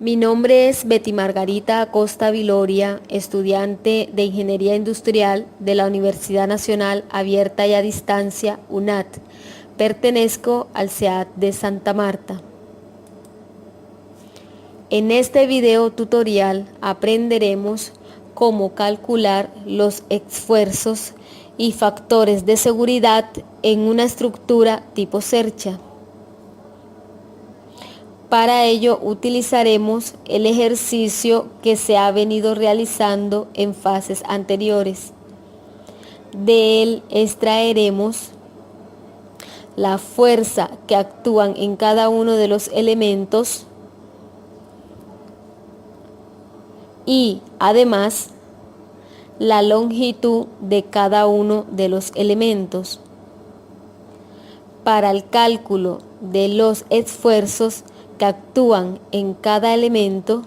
Mi nombre es Betty Margarita Acosta Viloria, estudiante de Ingeniería Industrial de la Universidad Nacional Abierta y a Distancia, UNAD. Pertenezco al CEAD de Santa Marta. En este video tutorial aprenderemos cómo calcular los esfuerzos y factores de seguridad en una estructura tipo cercha. Para ello utilizaremos el ejercicio que se ha venido realizando en fases anteriores. De él extraeremos la fuerza que actúan en cada uno de los elementos y además la longitud de cada uno de los elementos. Para el cálculo de los esfuerzos que actúan en cada elemento,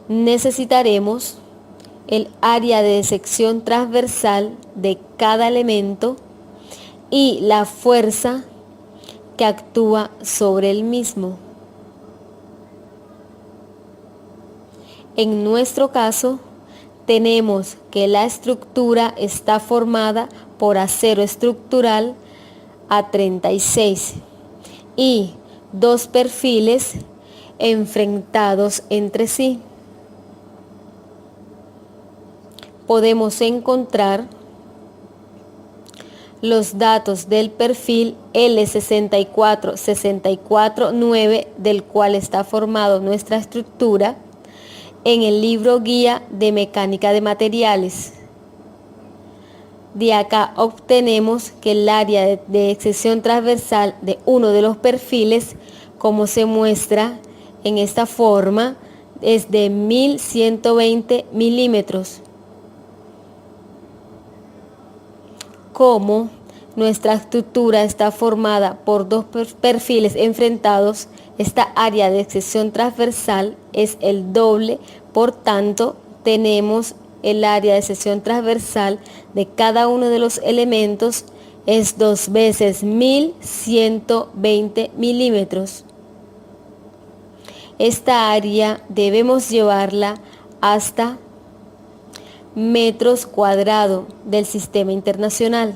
necesitaremos el área de sección transversal de cada elemento y la fuerza que actúa sobre el mismo. En nuestro caso, tenemos que la estructura está formada por acero estructural A36 y dos perfiles enfrentados entre sí. Podemos encontrar los datos del perfil L64649 del cual está formado nuestra estructura en el libro guía de mecánica de materiales. De acá obtenemos que el área de sección transversal de uno de los perfiles, como se muestra en esta forma, es de 1120 milímetros. Como nuestra estructura está formada por dos perfiles enfrentados, esta área de sección transversal es el doble, por tanto tenemos el área de sección transversal de cada uno de los elementos es 2 veces 1120 milímetros. Esta área debemos llevarla hasta metros cuadrados del sistema internacional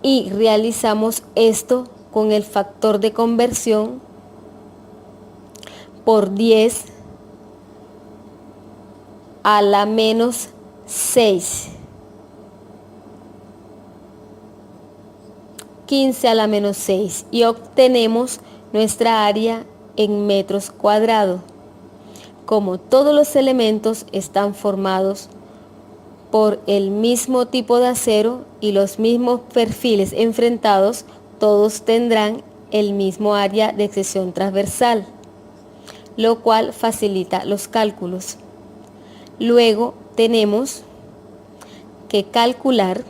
y realizamos esto con el factor de conversión por 10 a la menos 6, 15 a la menos 6 y obtenemos nuestra área en metros cuadrados. Como todos los elementos están formados por el mismo tipo de acero y los mismos perfiles enfrentados, todos tendrán el mismo área de sección transversal, lo cual facilita los cálculos. Luego tenemos que calcular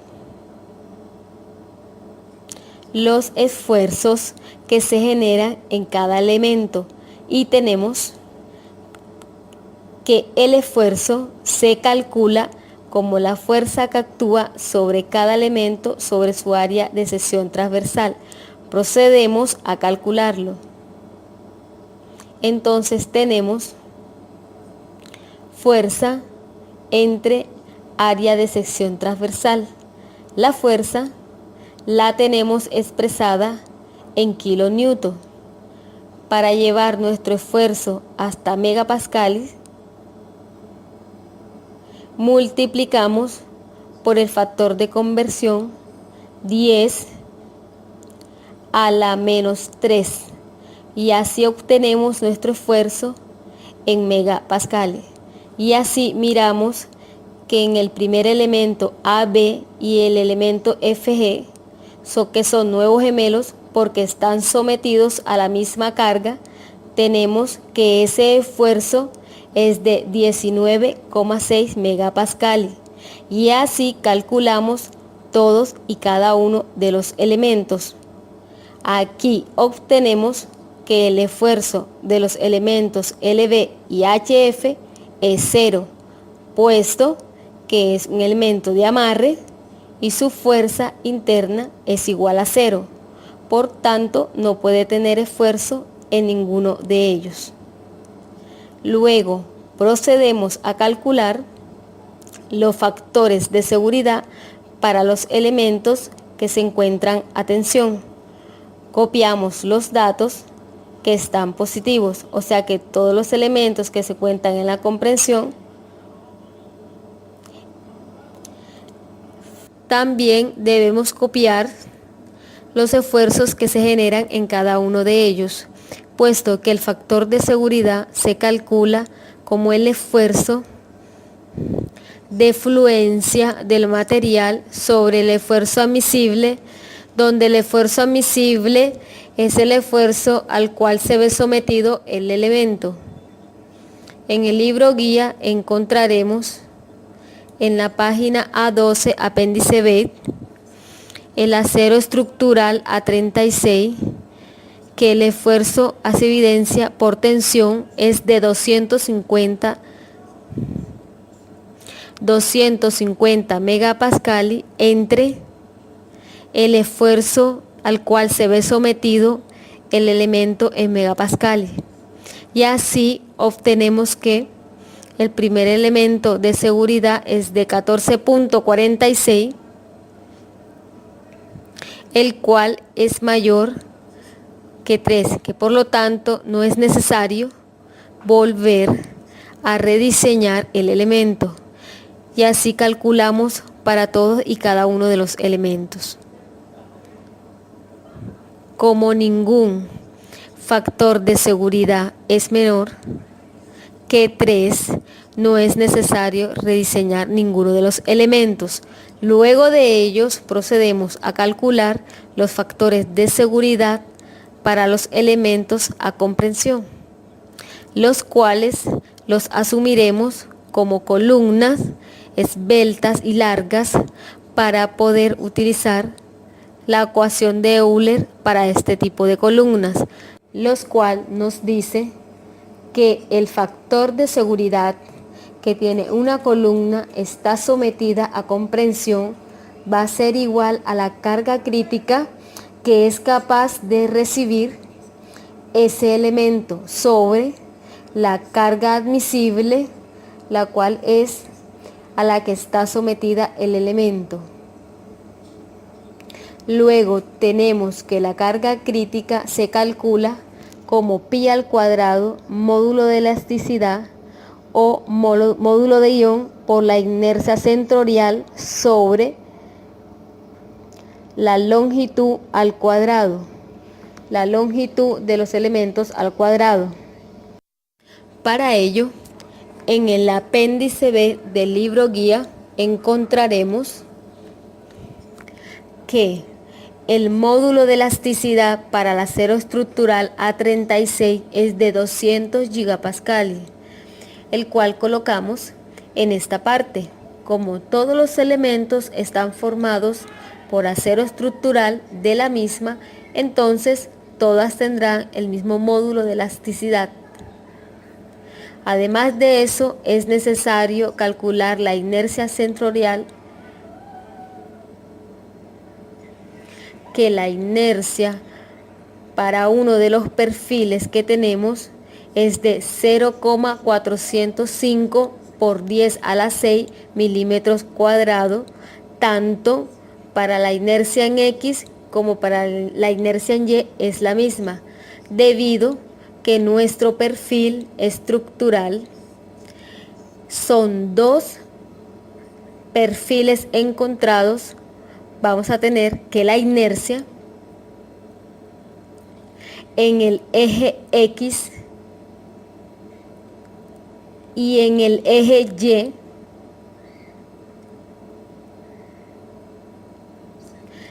los esfuerzos que se generan en cada elemento y tenemos que el esfuerzo se calcula como la fuerza que actúa sobre cada elemento sobre su área de sección transversal. Procedemos a calcularlo. Entonces tenemos fuerza entre área de sección transversal. La fuerza la tenemos expresada en kilonewton. Para llevar nuestro esfuerzo hasta megapascales, multiplicamos por el factor de conversión 10 a la menos 3 y así obtenemos nuestro esfuerzo en megapascales. Y así miramos que en el primer elemento AB y el elemento FG, que son nuevos gemelos porque están sometidos a la misma carga, tenemos que ese esfuerzo es de 19,6 megapascales. Y así calculamos todos y cada uno de los elementos. Aquí obtenemos que el esfuerzo de los elementos LB y HF es 0, puesto que es un elemento de amarre y su fuerza interna es igual a 0. Por tanto, no puede tener esfuerzo en ninguno de ellos. Luego procedemos a calcular los factores de seguridad para los elementos que se encuentran a tensión. Copiamos los datos que están positivos, o sea que todos los elementos que se cuentan en la comprensión. También debemos copiar los esfuerzos que se generan en cada uno de ellos, puesto que el factor de seguridad se calcula como el esfuerzo de fluencia del material sobre el esfuerzo admisible, donde el esfuerzo admisible es el esfuerzo al cual se ve sometido el elemento. En el libro guía encontraremos en la página A12, apéndice B, el acero estructural A36, que el esfuerzo hace evidencia por tensión es de 250 megapascales entre el esfuerzo al cual se ve sometido el elemento en megapascales. Y así obtenemos que el primer elemento de seguridad es de 14.46, el cual es mayor que 3, que por lo tanto no es necesario volver a rediseñar el elemento. Y así calculamos para todos y cada uno de los elementos. Como ningún factor de seguridad es menor que 3, no es necesario rediseñar ninguno de los elementos. Luego de ellos procedemos a calcular los factores de seguridad para los elementos a comprensión, los cuales los asumiremos como columnas esbeltas y largas para poder utilizar la ecuación de Euler para este tipo de columnas, los cual nos dice que el factor de seguridad que tiene una columna está sometida a comprensión va a ser igual a la carga crítica que es capaz de recibir ese elemento sobre la carga admisible, la cual es a la que está sometida el elemento. Luego tenemos que la carga crítica se calcula como pi al cuadrado módulo de elasticidad o módulo de ion por la inercia centroidal sobre la longitud al cuadrado, la longitud de los elementos al cuadrado. Para ello, en el apéndice B del libro guía encontraremos que el módulo de elasticidad para el acero estructural A36 es de 200 gigapascales, el cual colocamos en esta parte. Como todos los elementos están formados por acero estructural de la misma, entonces todas tendrán el mismo módulo de elasticidad. Además de eso, es necesario calcular la inercia centroidal, que la inercia para uno de los perfiles que tenemos es de 0,405 por 10 a la 6 milímetros cuadrados, tanto para la inercia en X como para la inercia en Y es la misma, debido que nuestro perfil estructural son dos perfiles encontrados. Vamos a tener que la inercia en el eje X y en el eje Y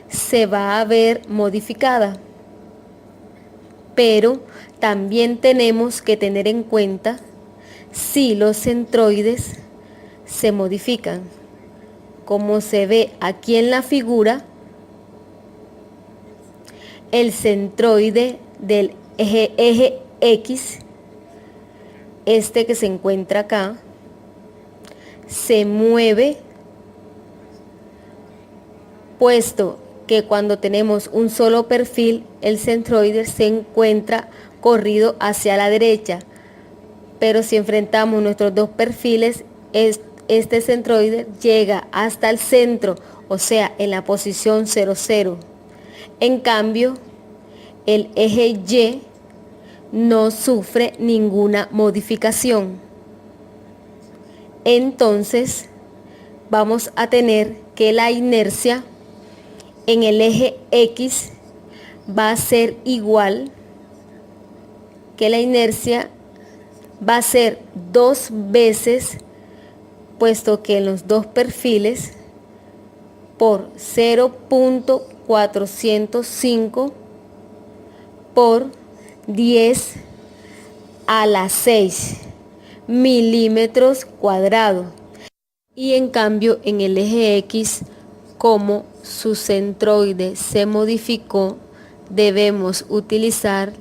se va a ver modificada, pero también tenemos que tener en cuenta si los centroides se modifican. Como se ve aquí en la figura, el centroide del eje X, este que se encuentra acá, se mueve, puesto que cuando tenemos un solo perfil, el centroide se encuentra corrido hacia la derecha, pero si enfrentamos nuestros dos perfiles, este centroide llega hasta el centro, o sea, en la posición 0, 0. En cambio, el eje Y no sufre ninguna modificación. Entonces, vamos a tener que la inercia en el eje X va a ser igual, que la inercia va a ser 2 veces, puesto que en los dos perfiles, por 0.405 por 10 a la 6 milímetros cuadrados. Y en cambio en el eje X, como su centroide se modificó, debemos utilizar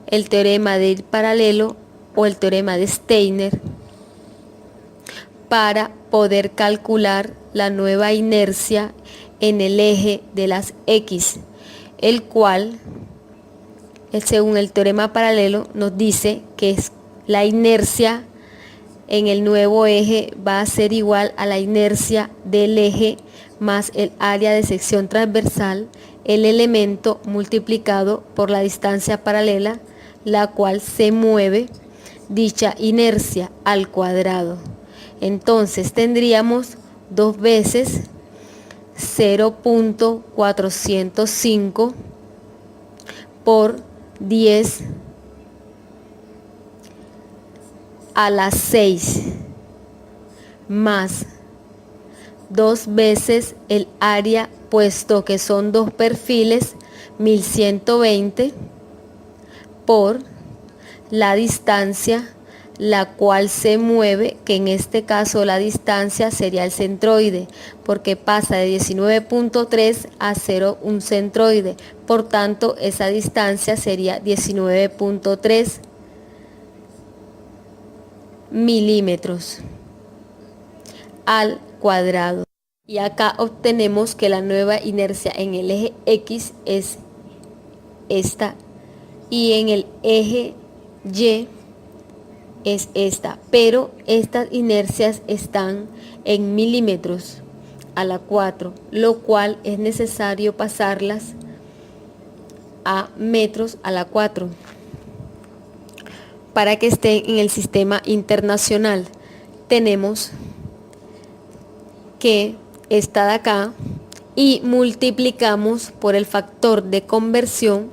el teorema del paralelo o el teorema de Steiner para poder calcular la nueva inercia en el eje de las X, el cual, según el teorema paralelo, nos dice que la inercia en el nuevo eje va a ser igual a la inercia del eje más el área de sección transversal, el elemento multiplicado por la distancia paralela, la cual se mueve dicha inercia al cuadrado. Entonces tendríamos 2 veces 0.405 por 10 a la 6 más 2 veces el área, puesto que son dos perfiles, 1120 por la distancia, la cual se mueve, que en este caso la distancia sería el centroide, porque pasa de 19.3 a 0 un centroide, por tanto esa distancia sería 19.3 milímetros al cuadrado. Y acá obtenemos que la nueva inercia en el eje X es esta y en el eje Y es esta, pero estas inercias están en milímetros a la 4, lo cual es necesario pasarlas a metros a la 4 para que estén en el sistema internacional. Tenemos que esta de acá y multiplicamos por el factor de conversión,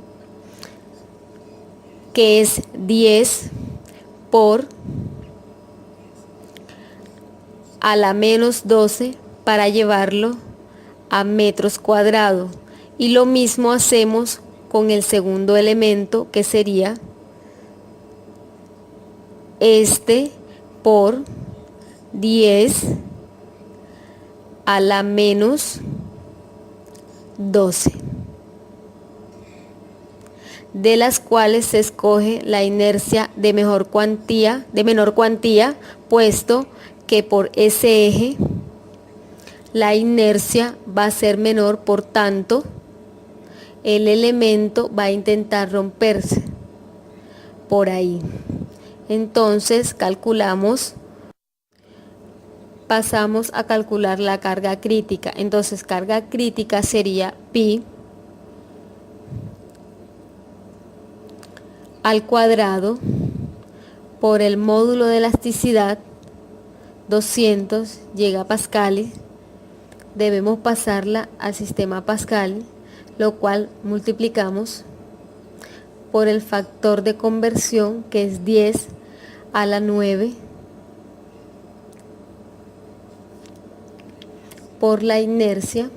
que es 10 por a la menos 12 para llevarlo a metros cuadrados. Y lo mismo hacemos con el segundo elemento, que sería este por 10 a la menos 12, de las cuales se escoge la inercia de menor cuantía, puesto que por ese eje la inercia va a ser menor, por tanto el elemento va a intentar romperse por ahí. Entonces pasamos a calcular la carga crítica. Entonces carga crítica sería pi al cuadrado por el módulo de elasticidad, 200 gigapascales. Debemos pasarla al sistema Pascal, lo cual multiplicamos por el factor de conversión, que es 10 a la 9 por la inercia,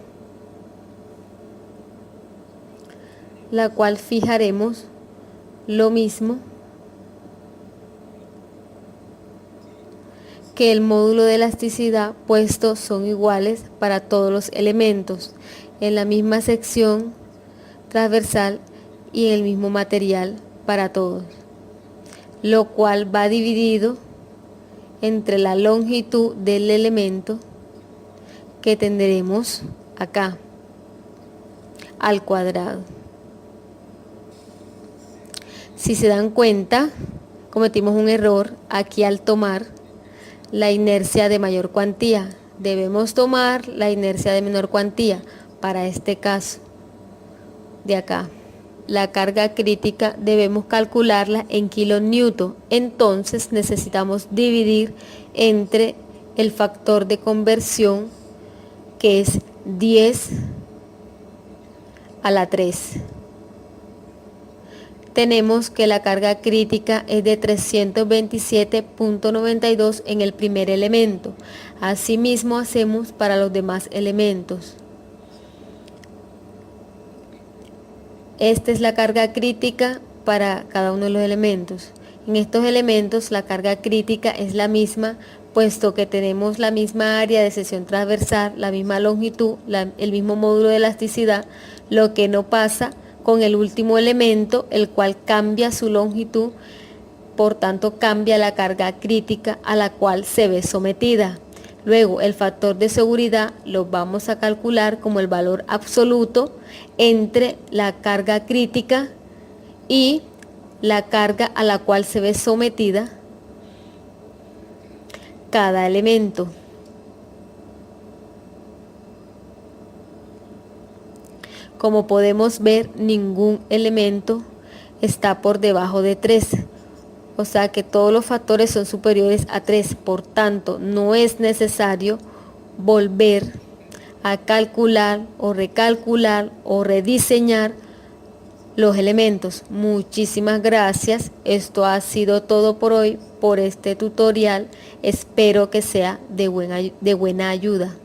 la cual fijaremos lo mismo que el módulo de elasticidad, puesto son iguales para todos los elementos en la misma sección transversal y en el mismo material para todos, lo cual va dividido entre la longitud del elemento, que tendremos acá al cuadrado. Si se dan cuenta, cometimos un error aquí al tomar la inercia de mayor cuantía. Debemos tomar la inercia de menor cuantía. Para este caso de acá, la carga crítica debemos calcularla en kilonewton. Entonces necesitamos dividir entre el factor de conversión, que es 10 a la 3. Tenemos que la carga crítica es de 327.92 en el primer elemento. Asimismo hacemos para los demás elementos. Esta es la carga crítica para cada uno de los elementos. En estos elementos la carga crítica es la misma, puesto que tenemos la misma área de sección transversal, la misma longitud, el mismo módulo de elasticidad, lo que no pasa con el último elemento, el cual cambia su longitud, por tanto cambia la carga crítica a la cual se ve sometida. Luego el factor de seguridad lo vamos a calcular como el valor absoluto entre la carga crítica y la carga a la cual se ve sometida cada elemento. Como podemos ver, ningún elemento está por debajo de 3. O sea que todos los factores son superiores a 3. Por tanto, no es necesario volver a calcular o recalcular o rediseñar los elementos. Muchísimas gracias. Esto ha sido todo por hoy, por este tutorial. Espero que sea de buena ayuda.